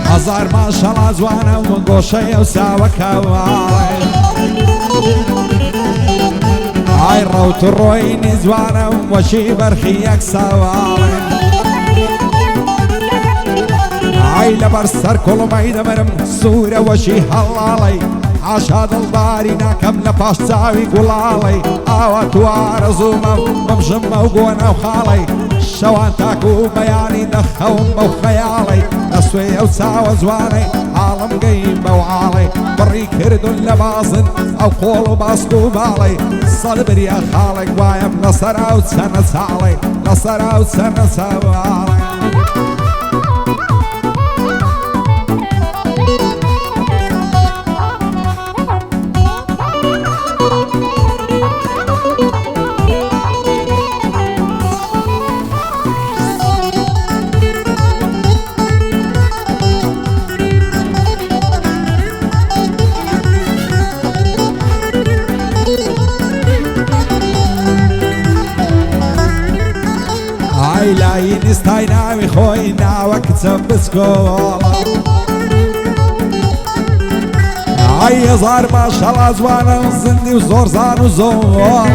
هزار ما شاء الله زوانه وقوشي وساوى كواي هاي روت الرويني زوانه وشي برخيك سواي هاي لبرسر كل ما يدمرم سورة وشي هلالي عشاد البارينا كم لباش تساوي قلالي آوات وارزوما ممجمة وقونا وخالي شوان تاكو بياني دخوم وخيالي أسوي وساوى زواني عالم قيمة وعالي بري كرد لبازن أو قولو باسكو بالي صدبر يا خالق وايم نصر أو سنة سالي نصر أو سنة سوالي لاين استايناوي خوينا وكتب بسكولا هاي زار ما شاء الله زوانا وزندي وزور زان وزولا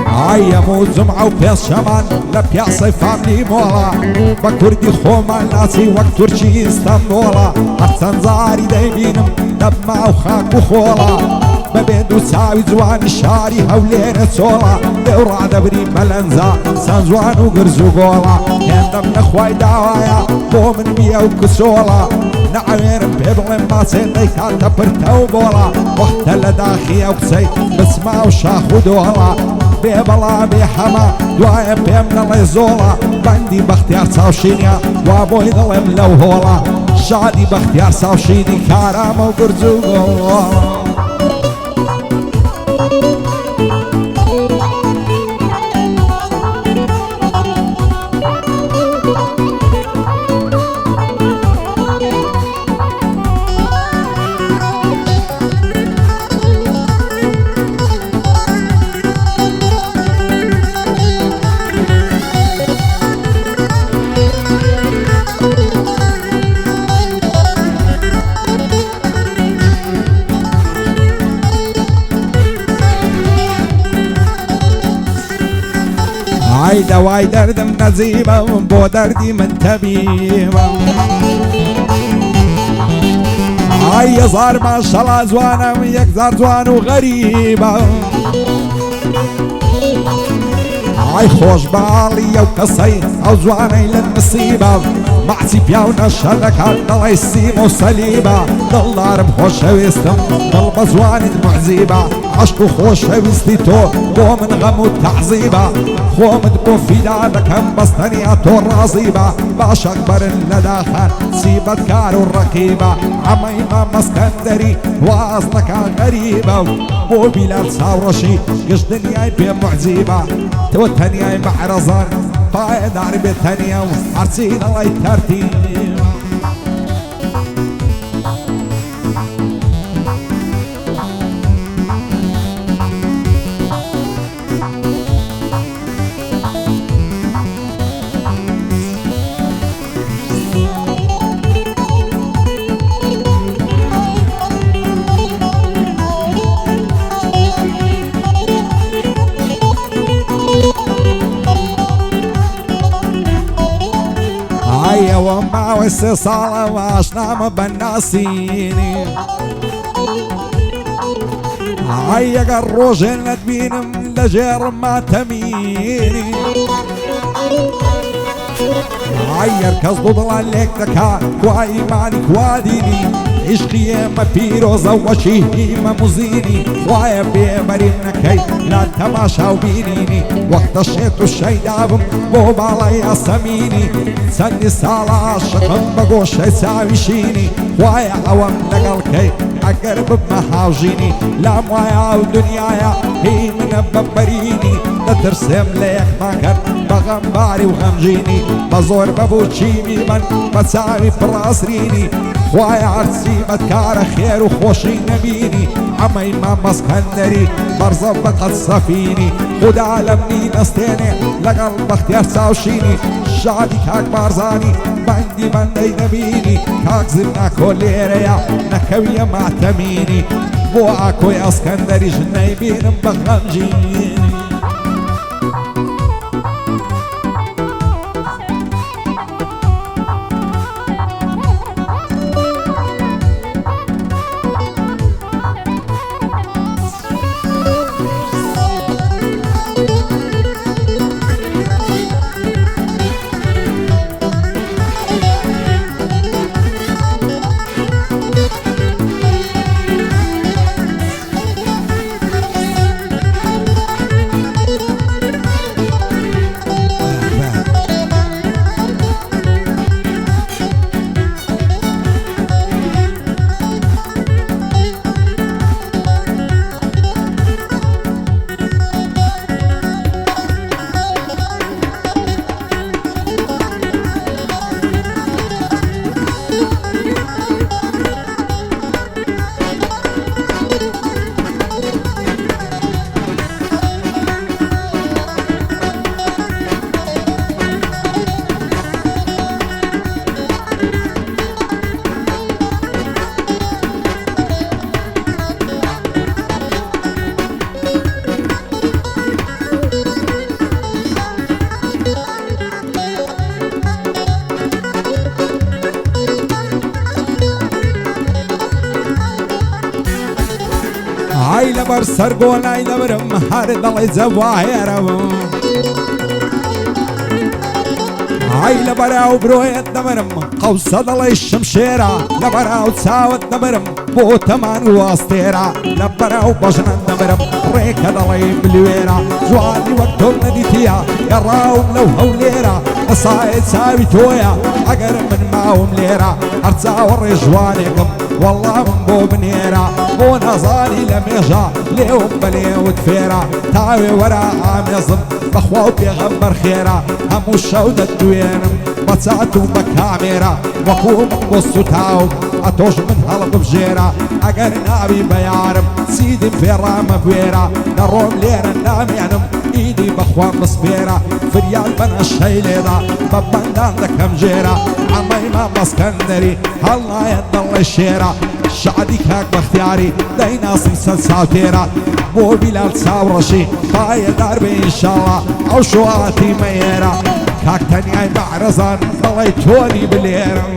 هاي مو جمعة وبيس شمان لبياسي فاملي مولا بكردي خوما ناسي وقت تركي اسطنبولا حسن زاري دايبينم دبما وخاك وخولا ببيدو ساوي زوان الشاري هولين سولا دورا دبري ملنزا سان زوان وقرزو قولا هندم نخواي دعوايا بو من ميا وكسولا نعوير بيبلن ما سيدي كانت برتو بولا وقت لداخي وكسي بسما وشاخ ودولا بيبلا بيحما دوايا بيمنا ليزولا بندي باختيار ساوشينيا وابوي ظلم لو هولا شادي باختيار ساوشيني كارام وقرزو قولا هاي دواي دردم نزيبة بو دردي من تبيبة هاي صار ما شاء الله زوانة ويك زار زوان وغريبة هاي خوش بالي وقصي او زواني للنصيبة معسي بياونا الشلكات ضل يسيم وصليبة ضل ضارب خوش ويستم ضل بزواني المعزيبة عشق خوش ويستيتو بو من غم وتعذيبة خو مدبو في دادك هم بستنية الرازيبة باش اكبر النداخان سيبت كارو الركيبة عميمة مسكندري واصلك غريبة مو بلاد ساورشي قش دنياي بي معزيبة تو تنياي معرزان بايد عربي تانية وعرسين الله يترتيب هيا وما واستيصالة واشنام بالناسيني هيا قروج الندبين لجير ما تميني هيا اركز ضلال لك دكا كواي ماني كواديني عشقی ئێمە پیرۆزە وەشی هیمە موزینی وایە بێبەریم نەکەی لا تەماشا و بینینی وەختە شێت و شەیدابم بۆ باڵای ئەسەمینی چەندی ساڵە عاشقم بە گۆشەی چاویشینی وایە ئەوەم لەگەڵکەی ئەگەر ببمە هاوژینی لام وایە ئەو دنیایە هی منە بەبەرینی دەترسێم لە یەکماکەن بەغەمباری و غەمژینی بە زۆر بەبوو چیمی من بە چاوی پڕاسرینی خوایە هەرچی بەدکارە خێر و خۆشی نەبینی ئەمەی مامەسکەندەری بەرزە بەقەد سەفینی خدا لەمنی نەستێنێ لەگەڵ بەختیار چاوشینی شادی کاک بارزانی بەندی بەندەی نەبینی کاک زیرناکۆ لێرەیە نەکەویە ماتەمینی بۆ ئاکۆی ئەسکەندەریش نەیبینم بە غەمژینی ئای لەبەر سەرگۆلای دەبرم هەر دەڵێ جەواهێرەم ئای لەبەراو برۆیەت دەبرم قەوسە دەڵێ شمشێرە لەبەراو چاوت دەبرم بۆ تەمان و ئاستێرە لەبەراو بەژنت دەبرم ڕێکە دەڵێ بلوێرە جوانی وەک تۆ نەدیتیە گەڕاوم لەو هەولێرە ئەسایە چاوی تۆیە ئەگەر من ماوم لێرە هەر چاوەڕێ جوانێکم وەڵا من بۆ بنێرە بۆ نەزانی لە مێژە لێوم بەلێوت فێرە تاوێ وەرە ئامێزم بەخوا و پێغەمبەر خێرە هەموو شەو دەتدوێنم بە چات و بە کامێرە وەکو من بۆ سوتاوم ئەتۆش من هەڵ ببژێرە ئەگەر ناوی بە یارم چیدم فێڕامە بوێرە دەڕۆم لێرە نامێنم ئیدی بەخوام بسپێرە فریان بەنەشەی لێدا بە بەندان دەکەم ژێرە ئەمەی مامەسکەندەری هەڵنایەت دەڵێ شێرە شعدی کاک بەختیاری دەیناسم سەد ساوتێرە بۆ بیلال چاوڕەشی پایەدار بێ ئینشاڵڵا ئەو شوهاتی مەیێرە کاک تەنیای بەعرەزان دەڵێ تۆنی بلێرم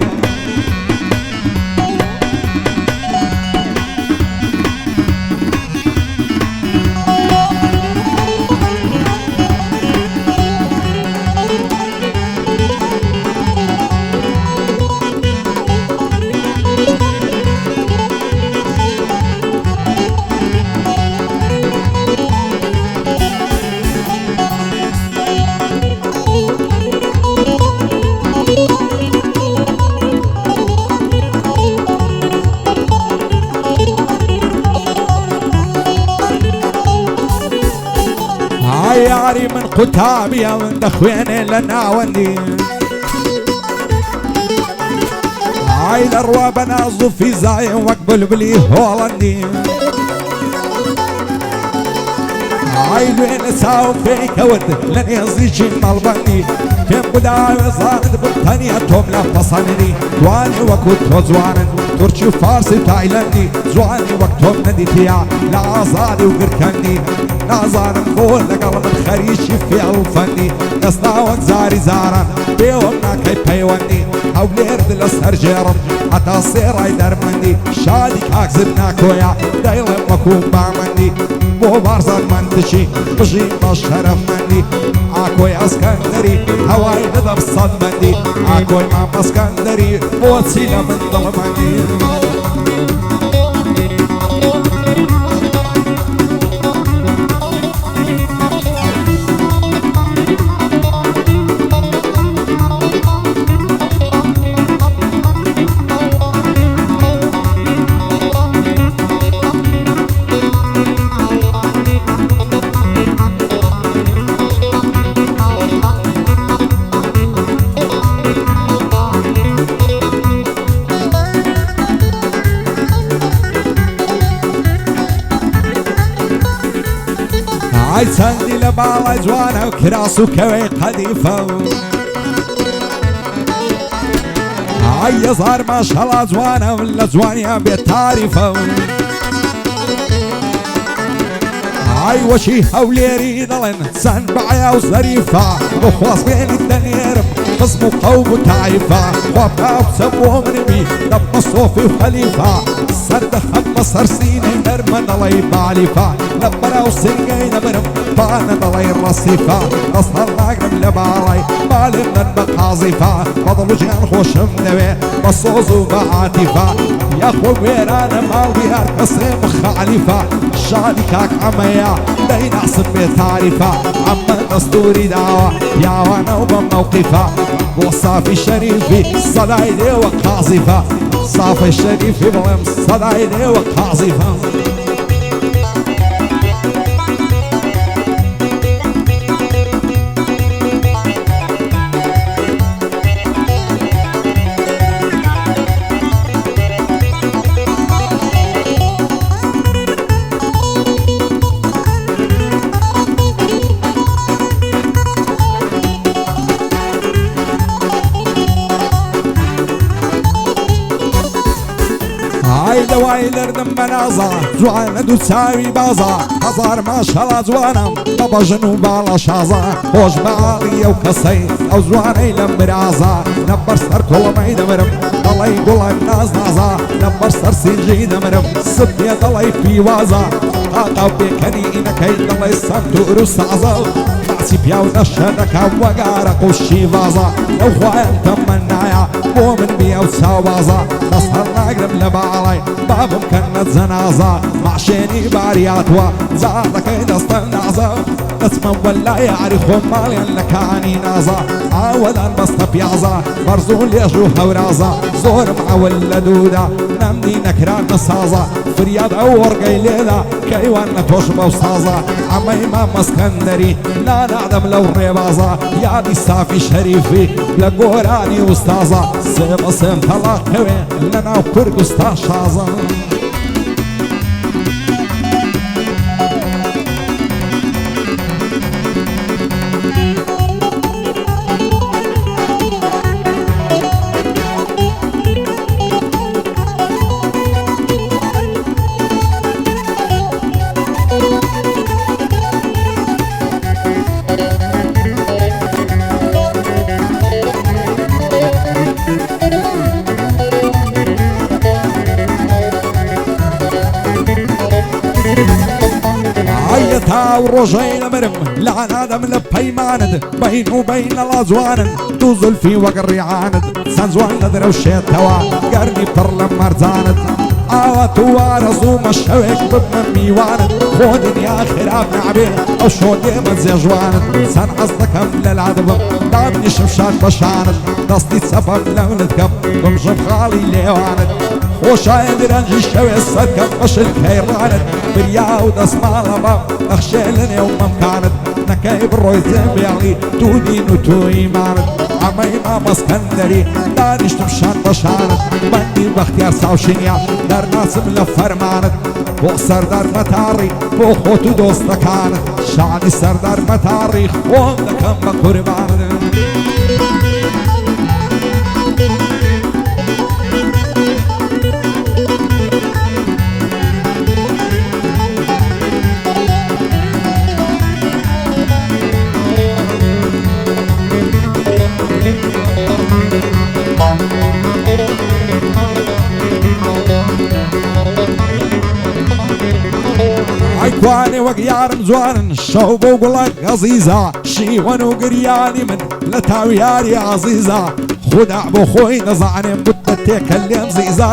یاری من قوتابیە من دەخوێنێ لە ناوەندی ئای دەڕوا بە ناز و فیزایە وەک بولبولی هۆڵەندی ئای دوێنە چاو پێیکەوت لە نێزیکی مەڵبەندی پێم بداوێ زانت بتەنیە تۆم لە پەسەندی جوانی وەکو تۆ جوانن تورکی و فارسی و تایلەندی جوانی وەک تۆم نەدیتیە لە ئازادی و گرکەندی نازانم بۆ لەگەڵ من خەریکی فێڵ و فەندی دەستناوەک زاری زاران پێوەم ناکەی پەیوەندی هەولێرد لە سەرژێڕم هەتا سێڕای دەرمەندی شادی کاکزر ناکۆیە دەیڵێم وەکو بامەندی بۆ بارزان منتشی بژی بە شەرەفمەندی ئاکۆی ئەسکەندەری هەوای دەدەم سەدمەندی ئاکۆی مام ئەسکەندەری بۆچی لە من دڵمەندی ئای چەندی لە باڵای جوانە و کراس و کەوەی قەدیفە ئای هەزار ماشەڵا جوانە لە جوانیان بێت تاریفە ئای وەشی هەولێری دەڵێن چەند بەعیا و زەریفە بۆ خوازبێنی دەنێرم قسم و قەوم و تایفە خوا بچە بۆ منمی دەبمە سۆفی و خەلیفە سەردەخەم بە سەرسینەی نەرمە دەڵێی بالیفە لە بەراو سنگەی نەبرم بانە دەڵێی ڕەسیفە دەست هەڵناگرم لە باڵای بالێم دەن بە قازیفە بەدڵ و ژیان خۆشم دەوێ بە سۆز و بە عاتیفە یاخۆ وێرانە ماڵی هەر کەسێ مخەلیفە شادی کاک ئەمەیە دەیناسم بێ تاریفە ئەمە دەستوری داوە پیاوانە و بە مەوقیفە بۆ سافی شەریفی سەدای دێوە قازیفە سافی شەریفی بڵێم سەدای دێوە قازیفە لەوای لەردم بەنازە جوانە دوو چاوی بازە هەزار ماشەڵا جوانم بە بەژن و باڵە شازە خۆش بەعاڵی ئەو کەسەی ئەو جوانەی لەم برازە لەبەر سەر کوڵەمەی دەمرم دەڵێی گوڵم ناز نازە لەبەر سەر سینجی دەمرم سبێ دەڵێی پیوازە قاقاو پێکەنی ئینەکەی دەڵێی سەندور و سازە باسی پیاو دەشە دەکەم وەگارە قوشی ڤازە ئەو خوایان تەمەنایە بۆ من بێ و چاوازە دەست هەڵناگرم لە باڵای بابم کەنە جەنازە ماشێنی باریاتوە جاڕەکەی دەستە نازە دەچمە وەلای یاری خۆم ماڵیان لە کانی نازە ئاوەدان بەستە پیازە بەرز و لێژ و هەورازە زۆرم ئەول لە دوودا نەمدی نەکران نەسازە فریاد ئەو وەڕگەی لێدا کەیوان لە تۆش بەو سازە ئەمەی مام مەسکەندەری نانادەم لەو ڕێبازە یادی سافی شەریفی لە گۆرانی وستازە سێمە سێم تەڵاقەوێ لە ناو کوردستا شازە تاو ڕۆژەی لەمرم لەعنادەم لە پەیمانت بەین و بەین لەڵا جوانن دوو زولفی وەک ڕیعانت چەند جوان لە دەرەوشێتەوە گەرمی پڕ لە مەرجانت ئاوا تووارە زوومە شەوێک ببمە میوانت خۆ دنیا خراپ نابێ ئەو شۆ دێمە جێژوانت چەند حەز دەکەم لەلا دەبم دابنیشم شاد بەشانت دەستی چەپەم لەونت کەم بمژم خاڵی لێوانت خۆشایە درەنجی شەوێ سەرکەم بەشل کەیڕانت بریا و دەسماڵە بەم ئەخشێ لە نێو مەمکانت نەکەی بڕۆی زێمبیاڵی دوو دین و توو ئیمانت ئەمەی مامەسکەندەری دانیشتم شان بەشانت بەندی بەختیار ساوشینیا دەرناسم لە فەرمانت بۆ سەردار مەتاڕی بۆ خۆت و دۆستەکانت شانی سەردار مەتاڕی خۆم دەکەم بە قوربانت کوانێ وەک یارم جوانن شەو بۆ گوڵک عەزیزە شیوەن و گریانی من لە تاویاری عەزیزە خودع بۆ خۆی نەزانێم بتە تێکە لێم زیزە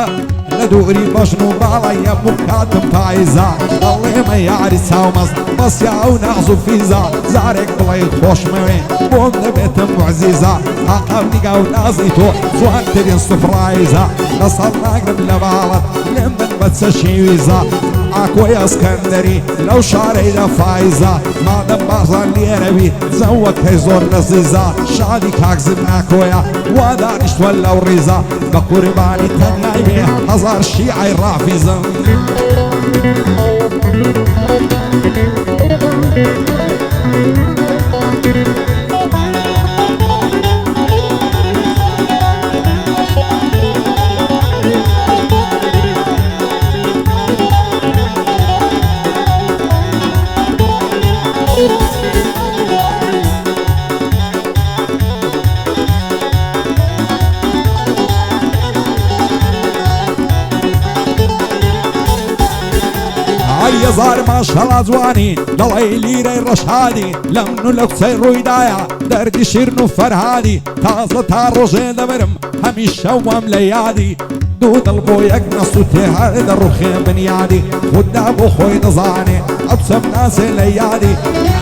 لە دووری بەشن و باڵی هەموو کاتم پاییزە دەڵێمە یاری چاومەست بەسیا و ناز و فیزە زارێک بڵێ خۆشمەوێ بۆم دەبێتم عەزیزە تاقەم نیگا و نازی تۆ جوانترین سوفرایزە لەسەڵ ناگرم لە باڵت لێم بن بە چەشی ویزە ئاکۆی ئەسکەندەری لەو شارەیدا فایزە مادەم بازان لێرەوی زەوەکەی زۆر لەزیزە شادی کاکزم ناکۆیە وا دانیشتوە لەو ڕیزە بە قوربانی تەنیای بێ هەزار شیعەی ڕافیزە ئای هەزار ماشەڵا جوانی دەڵێ لیرەی ڕەشادی لەم و لە قسەی ڕوویدایە دەردی شیرن و فەرهادی تازە تا ڕۆژێ دەبرم هەمیشە وام لە یادی دوو دڵ بۆ یەک نەست و تێ هەر دەڕوخێ بنیادی خوددا بۆ خۆی دەزانێ ئەبسەم ناسێ لە یادی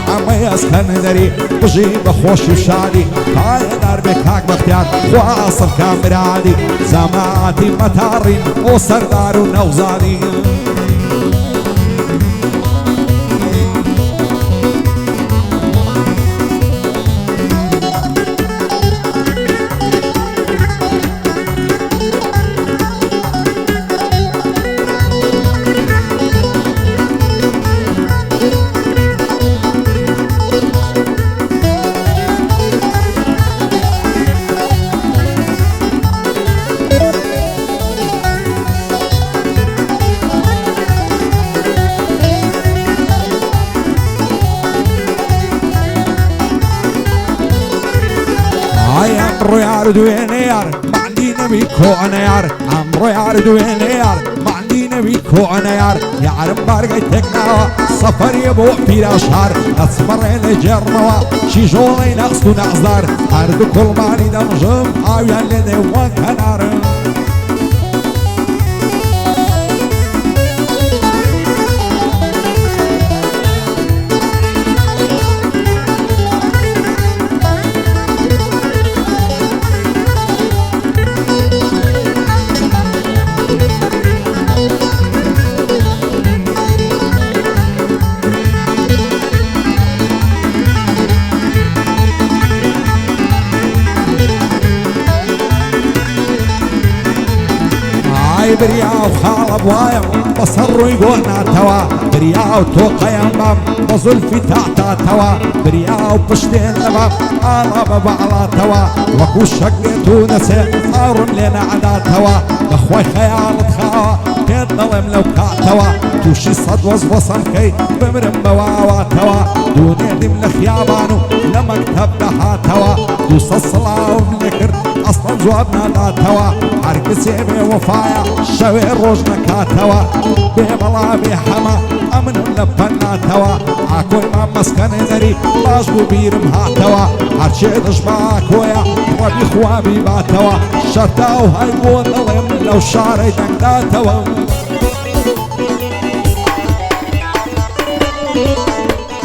ئەمەی ئەسکەن دەری بژی بە خۆشی و شادی پایەدار بێ کاک بەختیار خوا سەفکە مرادی زەماتی مەتاڕین بۆ سەردار و نەوزادی ئەمڕۆ یار دوێنێ یار ماندی نەبی کۆنە یار ئەمڕۆ یار دوێنێ یار ماندی نەبی کۆنە یار یارم بارگەی تێکناوە سەفەریە بۆ پیراشار ئەچمەڕێ لە جێڕمەوە چیژۆڵەی نەقست و نەقزدار هەردوو کوڵمانی دەمژم ئاویان لێ دێ وەک هەنارم بریا و خاڵە بوایم بەسەر ڕووی گۆناتەوە بریا و تۆقەیان بام بە زولفی تاتاتەوە بریا و پشتێن لەبام ئاڵا بە باڵاتەوە وەکو شەک لێت و نەچێ ئاڕم لێ نەعەداتەوە بەخۆی خەیاڵت خاوە پێت دەڵێم لەو کاتەوە تووشی سەد وەز بۆسەم کەی بمرم بەواواتەوە دوونێدیم لە خیابان و لە مەکتەب دەهاتەوە دووسەد سڵاوم لێ کرد ئەسڵەن جواب ناداتەوە هەر کەسێ بێ وەفایە شەوێ ڕۆژ نەکاتەوە بێ بەڵا بێ حەمە ئەمنم لە پەناتەوە ئاکۆی مام مەسکەنێ دەری باش بوو بیرم هاتەوە هەرچێ دژ بە ئاکۆیە ڕەبی خوابی باتەوە شەرتا و هەی بۆ دەڵێم لەو شارەی دەنگداتەوە